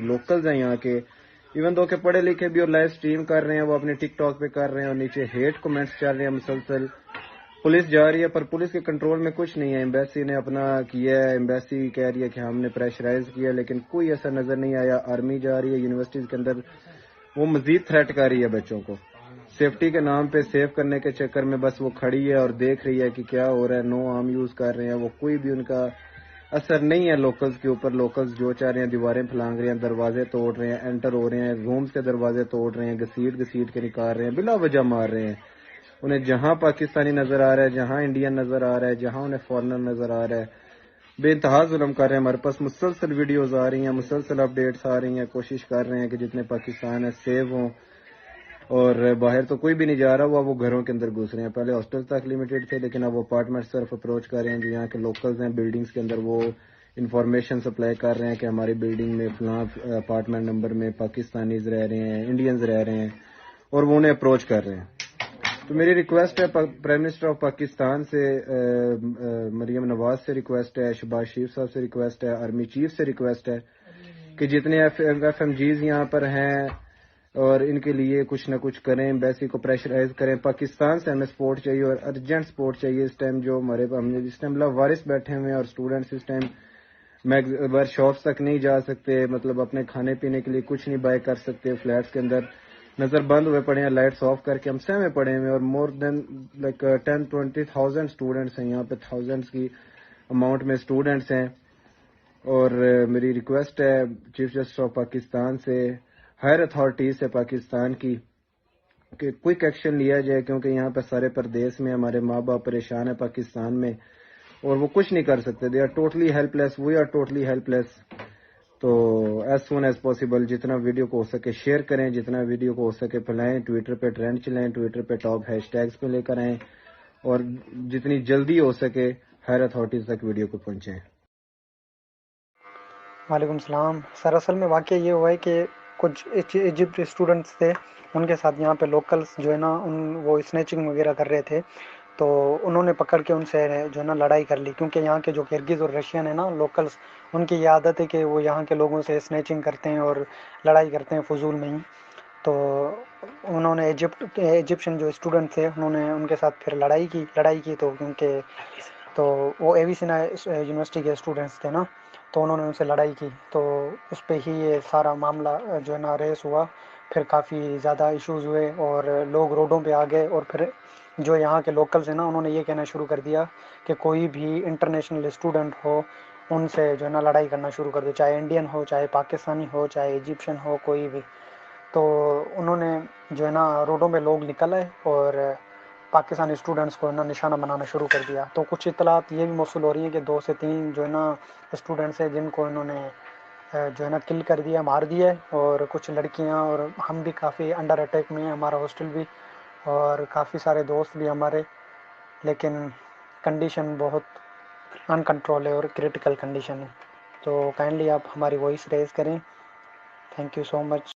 Locals ہیں یہاں کے، ایون دو کہ پڑھے لکھے بھی اور لائیو سٹریم کر رہے ہیں، وہ اپنے ٹک ٹاک پہ کر رہے ہیں اور نیچے ہیٹ کمنٹس چل رہے ہیں مسلسل. پولیس جا رہی ہے پر پولیس کے کنٹرول میں کچھ نہیں ہے. ایمبیسی نے اپنا کیا ہے، ایمبیسی کہہ رہی ہے کہ ہم نے پریشرائز کیا، لیکن کوئی ایسا نظر نہیں آیا. آرمی جا رہی ہے یونیورسٹیز کے اندر، وہ مزید تھریٹ کر رہی ہے بچوں کو. سیفٹی کے نام پہ سیو کرنے کے چکر میں بس وہ کھڑی ہے اور دیکھ رہی ہے کہ کیا ہو رہا ہے. نو آرم یوز کر رہے ہیں وہ، کوئی بھی ان کا اثر نہیں ہے لوکلز کے اوپر. لوکلز جو چاہ رہے ہیں دیواریں پھلانگ رہے ہیں، دروازے توڑ رہے ہیں، انٹر ہو رہے ہیں، رومز کے دروازے توڑ رہے ہیں، گھسیٹ کے نکال رہے ہیں، بلا وجہ مار رہے ہیں. انہیں جہاں پاکستانی نظر آ رہا ہے، جہاں انڈین نظر آ رہا ہے، جہاں انہیں فارنر نظر آ رہا ہے، بے انتہا ظلم کر رہے ہیں. ہمارے پاس مسلسل ویڈیوز آ رہی ہیں، مسلسل اپڈیٹس آ رہی ہیں. کوشش کر رہے ہیں کہ جتنے پاکستان ہیں سیو ہوں، اور باہر تو کوئی بھی نہیں جا رہا. وہ گھروں کے اندر گھس رہے ہیں. پہلے ہاسٹل تک لمیٹڈ تھے، لیکن اب وہ اپارٹمنٹس طرف اپروچ کر رہے ہیں. جو یہاں کے لوکلز ہیں بلڈنگز کے اندر، وہ انفارمیشن سپلائی کر رہے ہیں کہ ہماری بلڈنگ میں فلاں اپارٹمنٹ نمبر میں پاکستانیز رہ رہے ہیں، انڈینز رہ رہے ہیں، اور وہ انہیں اپروچ کر رہے ہیں. تو میری ریکویسٹ ہے پرائم منسٹر آف پاکستان سے، مریم نواز سے ریکویسٹ ہے، شہباز شریف صاحب سے ریکویسٹ ہے، آرمی چیف سے ریکویسٹ ہے کہ جتنے ایف ایم جیز یہاں پر ہیں اور ان کے لیے کچھ نہ کچھ کریں. ایمبیسی کو پریشرائز کریں. پاکستان سے ہمیں سپورٹ چاہیے اور ارجنٹ سپورٹ چاہیے اس ٹائم. جو ہمارے ہم اس ٹائم لاوارث بیٹھے ہوئے ہیں اور اسٹوڈنٹس اس ٹائم شاپس تک نہیں جا سکتے، مطلب اپنے کھانے پینے کے لیے کچھ نہیں بائی کر سکتے. فلیٹس کے اندر نظر بند ہوئے پڑے ہیں، لائٹس آف کر کے ہم سہمے پڑے ہوئے ہیں. اور مور دین لائک 10-20,000 اسٹوڈنٹس ہیں یہاں پہ، تھاؤزینڈس کی اماؤنٹ میں اسٹوڈنٹس ہیں. اور میری ریکویسٹ ہے چیف جسٹس آف پاکستان سے، ہائر اتھارٹیز سے پاکستان کی، کہ کوئک ایکشن لیا جائے، کیونکہ یہاں پہ سارے پردیس میں ہمارے ماں باپ پریشان ہیں پاکستان میں، اور وہ کچھ نہیں کر سکتے. They are totally helpless, we are totally helpless. تو ایز سون ایز پاسبل جتنا ویڈیو کو ہو سکے شیئر کریں، جتنا ویڈیو کو ہو سکے پھیلائیں. ٹویٹر پہ ٹرینڈ چلائیں، ٹویٹر پہ ٹاپ ہیش ٹیگس پہ لے کر آئیں، اور جتنی جلدی ہو سکے ہائر اتھارٹیز تک ویڈیو کو پہنچائیں. وعلیکم السلام سر. اصل میں واقعہ یہ ہوا ہے کہ کچھ ایجپٹ اسٹوڈنٹس تھے، ان کے ساتھ یہاں پہ لوکلس جو ہے نا وہ اسنیچنگ وغیرہ کر رہے تھے، تو انہوں نے پکڑ کے ان سے جو ہے نا لڑائی کر لی. کیونکہ یہاں کے جو کرگز اور رشین ہیں نا لوکلس، ان کی یہ عادت ہے کہ وہ یہاں کے لوگوں سے اسنیچنگ کرتے ہیں اور لڑائی کرتے ہیں فضول میں ہی. تو انہوں نے ایجپشن جو اسٹوڈنٹ تھے انہوں نے ان کے ساتھ پھر لڑائی کی. تو کیونکہ تو وہ اے وی سینا یونیورسٹی کے اسٹوڈنٹس تھے نا، تو انہوں نے ان سے لڑائی کی. تو اس پہ ہی یہ سارا معاملہ جو ہے نا ریس ہوا. پھر کافی زیادہ ایشوز ہوئے اور لوگ روڈوں پہ آ گئے. اور پھر جو یہاں کے لوکلز ہیں نا انہوں نے یہ کہنا شروع کر دیا کہ کوئی بھی انٹرنیشنل اسٹوڈنٹ ہو ان سے جو ہے نا لڑائی کرنا شروع کر دو، چاہے انڈین ہو، چاہے پاکستانی ہو، چاہے ایجپشین ہو، کوئی بھی. تو انہوں نے جو ہے نا روڈوں میں لوگ نکل آئے اور پاکستانی اسٹوڈنٹس کو نا نشانہ بنانا شروع کر دیا. تو کچھ اطلاعات یہ بھی موصول ہو رہی ہیں کہ 2 سے 3 جو ہے نا اسٹوڈنٹس ہیں جن کو انہوں نے جو ہے نا کل کر دیا، مار دیا. اور کچھ لڑکیاں اور ہم بھی کافی انڈر اٹیک میں ہیں، ہمارا ہاسٹل بھی اور کافی سارے دوست بھی ہمارے. لیکن کنڈیشن بہت ان کنٹرول ہے اور کریٹیکل کنڈیشن ہے. تو کائنڈلی آپ ہماری وائس ریز کریں. Thank you so much.